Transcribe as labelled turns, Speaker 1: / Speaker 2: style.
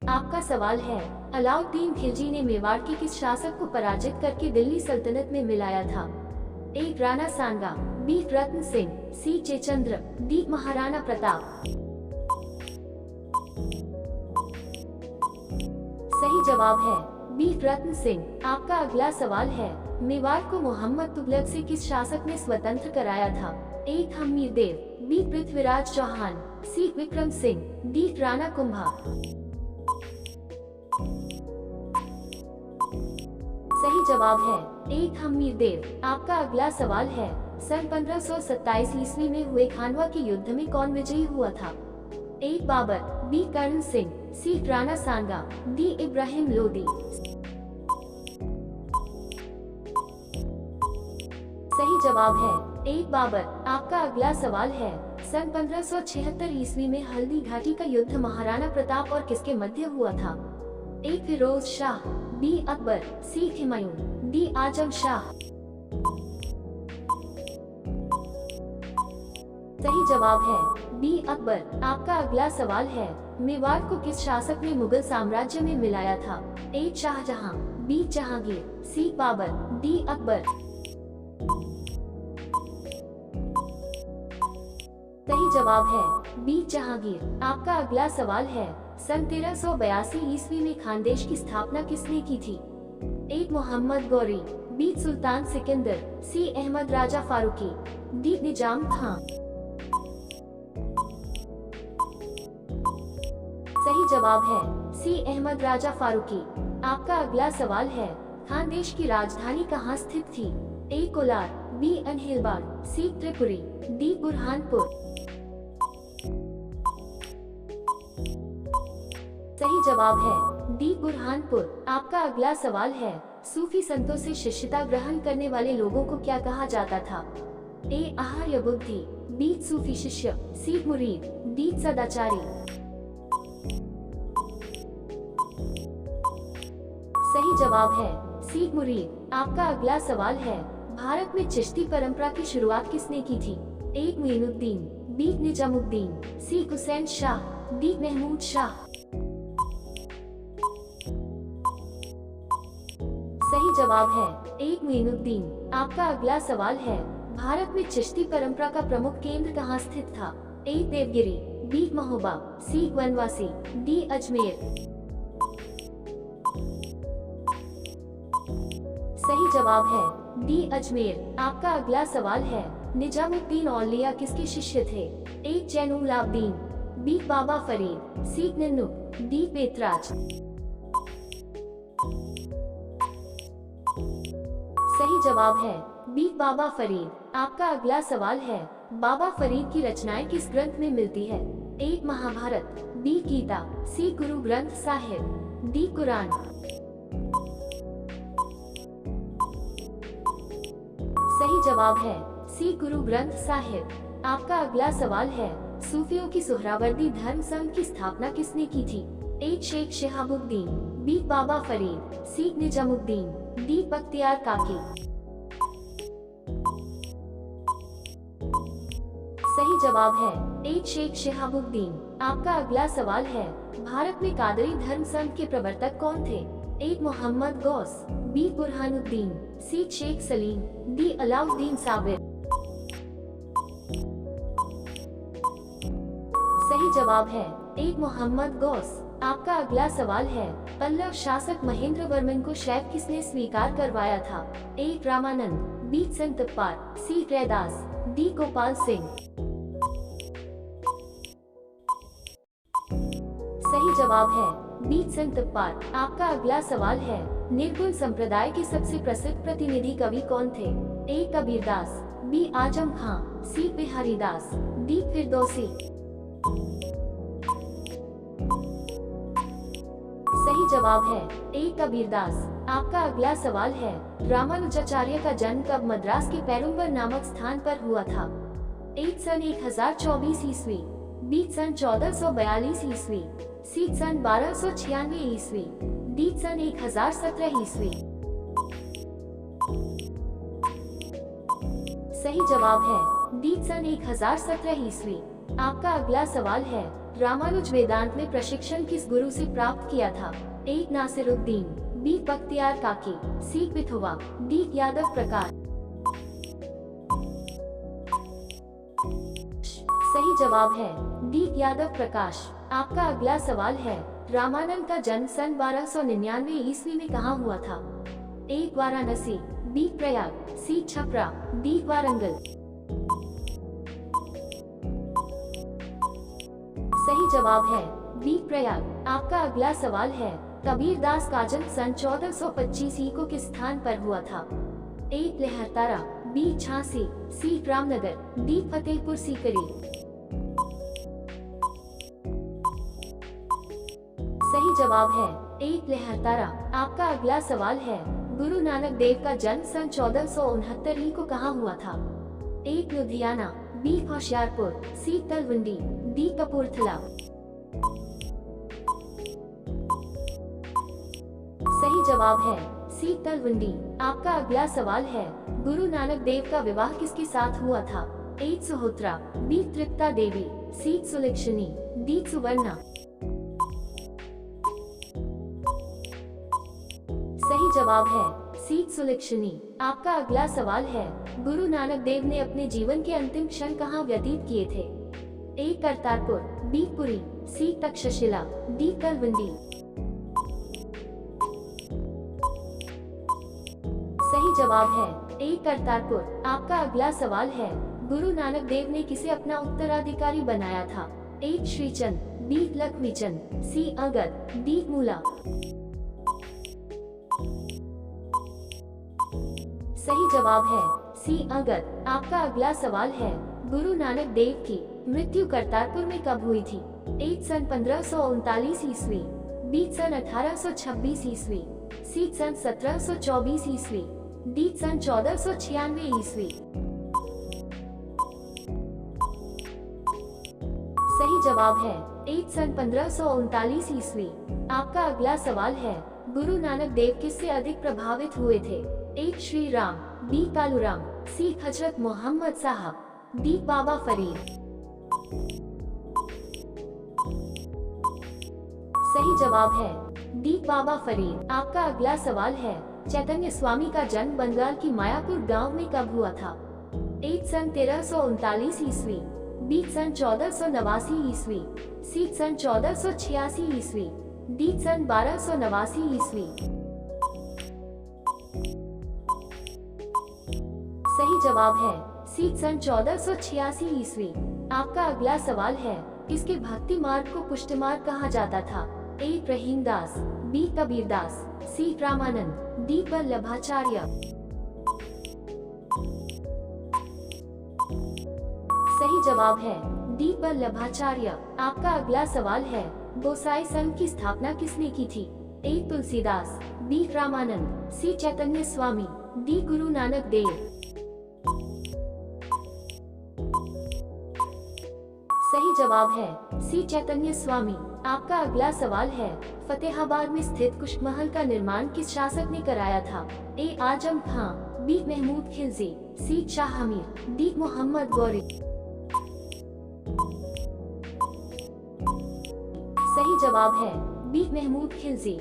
Speaker 1: आपका सवाल है, अलाउद्दीन खिलजी ने मेवाड़ के किस शासक को पराजित करके दिल्ली सल्तनत में मिलाया था? ए राणा सांगा, बी रत्न सिंह, सी जयचंद्र, डी महाराणा प्रताप। सही जवाब है बी रत्न सिंह। आपका अगला सवाल है, मेवाड़ को मोहम्मद तुगलक से किस शासक ने स्वतंत्र कराया था? ए हमीर देव, बी पृथ्वीराज चौहान, सी विक्रम सिंह, डी राणा कुंभा। सही जवाब है ए हमीर देव। आपका अगला सवाल है, सन 1527 ईस्वी में हुए खानवा के युद्ध में कौन विजयी हुआ था? ए बाबर, बी कर्ण सिंह, सी राणा सांगा, डी इब्राहिम लोदी। सही जवाब है ए बाबर। आपका अगला सवाल है, सन 1576 ईस्वी में हल्दी घाटी का युद्ध महाराणा प्रताप और किसके मध्य हुआ था? ए फिरोज शाह, बी अकबर, सी हुमायूं, डी आजम शाह। सही जवाब है बी अकबर। आपका अगला सवाल है, मेवाड़ को किस शासक ने मुगल साम्राज्य में मिलाया था? ए शाहजहां, बी जहांगीर, सी बाबर, डी अकबर। सही जवाब है बी जहांगीर। आपका अगला सवाल है, सन 1382 ईस्वी में खानदेश की स्थापना किसने की थी? ए मोहम्मद गौरी, बी सुल्तान सिकंदर, सी अहमद राजा फारूकी, डी निजाम खां। सही जवाब है सी अहमद राजा फारूकी। आपका अगला सवाल है, खानदेश की राजधानी कहाँ स्थित थी? ए कोलार, बी अनहिलबाग, सी त्रिपुरी, डी बुरहानपुर। सही जवाब है डी बुरहानपुर। आपका अगला सवाल है, सूफी संतों से शिष्यता ग्रहण करने वाले लोगों को क्या कहा जाता था? ए आहार्य बुद्धि, बी सूफी शिष्य, सी मुरीद, डी सदाचारी। सही जवाब है सी मुरीद। आपका अगला सवाल है, भारत में चिश्ती परंपरा की शुरुआत किसने की थी? ए मुइनुद्दीन, बी निजामुद्दीन, सी हुसैन शाह, डी महमूद शाह। सही जवाब है ए मुइनुद्दीन। आपका अगला सवाल है, भारत में चिश्ती परंपरा का प्रमुख केंद्र कहाँ स्थित था? ए देवगिरी, बी महोबा, सी वनवासी, डी अजमेर। सही जवाब है डी अजमेर। आपका अगला सवाल है, निजामुद्दीन औलिया किसके शिष्य थे? ए जैनुलाब्दीन, बी बाबा फरीद, सी नन्नुक, डी पेतराज। सही जवाब है बी बाबा फरीद। आपका अगला सवाल है, बाबा फरीद की रचनाएं किस ग्रंथ में मिलती है? ए महाभारत, बी गीता, सी गुरु ग्रंथ साहिब, डी कुरान। सही जवाब है सी गुरु ग्रंथ साहिब। आपका अगला सवाल है, सूफियों की सुहरावर्दी धर्म संघ की स्थापना किसने की थी? ए शेख शिहाबुद्दीन, बी बाबा फरीद, सी निजामुद्दीन, डी बख्तियार काकी। सही जवाब है ए शेख शिहाबुद्दीन। आपका अगला सवाल है, भारत में कादरी धर्म संघ के प्रवर्तक कौन थे? ए मोहम्मद गौस, बी बुरहानुद्दीन, सी शेख सलीम, डी अलाउद्दीन साबिर। सही जवाब है ए मोहम्मद गौस। आपका अगला सवाल है, पल्लव शासक महेंद्र वर्मन को शैव किसने स्वीकार करवाया था? ए रामानंद, बी संतपाल, सी रैदास, डी गोपाल सिंह। सही जवाब है बी संतपाल। आपका अगला सवाल है, निर्गुण संप्रदाय के सबसे प्रसिद्ध प्रतिनिधि कवि कौन थे? ए कबीरदास, बी आजम खां, सी बिहारीदास, डी फिरदौसी। सही जवाब है ए कबीरदास। आपका अगला सवाल है, रामानुजाचार्य का जन्म कब मद्रास के पेरुम्बर नामक स्थान पर हुआ था? ए सन 1024 ईस्वी, बी सन 1442 ईस्वी, सी सन 1296 ईस्वी, डी सन 1017 ईस्वी। सही जवाब है डी सन 1017 ईस्वी। आपका अगला सवाल है, रामानुज वेदांत में प्रशिक्षण किस गुरु से प्राप्त किया था? ए नासिरुद्दीन, बी बख्तियार काकी, सी पिथुआ, डी यादव प्रकाश। सही जवाब है डी यादव प्रकाश। आपका अगला सवाल है, रामानंद का जन्म सन 1299 ईस्वी में कहाँ हुआ था? ए वाराणसी, बी प्रयाग, सी छपरा, डी वारंगल। सही जवाब है बी प्रयाग। आपका अगला सवाल है, कबीरदास का जन्म सन 1425 को किस स्थान पर हुआ था? ए लहरतारा, बी झांसी, सी रामनगर, डी फतेहपुर सीकरी। सही जवाब है ए लहरतारा। आपका अगला सवाल है, गुरु नानक देव का जन्म सन 1469 को कहाँ हुआ था? ए लुधियाना, बी होशियारपुर, सी तलवंडी, डी कपूरथला। सही जवाब है सी तलवंडी। आपका अगला सवाल है, गुरु नानक देव का विवाह किसके साथ हुआ था? ए सुहोत्रा, बी तृप्ता देवी, सी सुलक्षणी, डी सुवर्णा। सही जवाब है सी सुलक्षणी। आपका अगला सवाल है, गुरु नानक देव ने अपने जीवन के अंतिम क्षण कहाँ व्यतीत किए थे? ए करतारपुर, बी पुरी, सी तक्षशिला, डी तलवंडी। सही जवाब है ए करतारपुर। आपका अगला सवाल है, गुरु नानक देव ने किसे अपना उत्तराधिकारी बनाया था? ए श्रीचंद, बी लक्ष्मीचंद, सी अगत, डी मूला। सही जवाब है सी अगत। आपका अगला सवाल है, गुरु नानक देव की मृत्यु करतारपुर में कब हुई थी? ए सन 1539 ईस्वी, बी सन 1826 ईस्वी, सी सन 1724 ईस्वी, डी सन 1496 ईस्वी। सही जवाब है ए सन 1539 ईस्वी। आपका अगला सवाल है, गुरु नानक देव किससे अधिक प्रभावित हुए थे? ए श्री राम, बी कालूराम, सी हजरत मोहम्मद साहब, डी बाबा फरीद। सही जवाब है डी बाबा फरीद। आपका अगला सवाल है, चैतन्य स्वामी का जन्म बंगाल की मायापुर गांव में कब हुआ था? ए सन 1339 ईस्वी, बी सन 1489 ईस्वी, सी सन 1486 ईस्वी, डी सन 1289 ईस्वी। सही जवाब है सी सन 1486 ईस्वी। आपका अगला सवाल है, किसके भक्ति मार्ग को पुष्ट मार्ग कहा जाता था? ए रहीमदास, बी कबीरदास, सी रामानंद, डी वल्लभाचार्य। सही जवाब है डी वल्लभाचार्य। आपका अगला सवाल है, गोसाई संघ की स्थापना किसने की थी? ए तुलसीदास, बी रामानंद, सी चैतन्य स्वामी, डी गुरु नानक देव। सही जवाब है सी चैतन्य स्वामी। आपका अगला सवाल है, फतेहाबाद में स्थित कुश महल का निर्माण किस शासक ने कराया था? ए आजम खां, बी महमूद खिलजी, सी शाह हमीर, डी मोहम्मद गौरी। सही जवाब है बी महमूद खिलजी।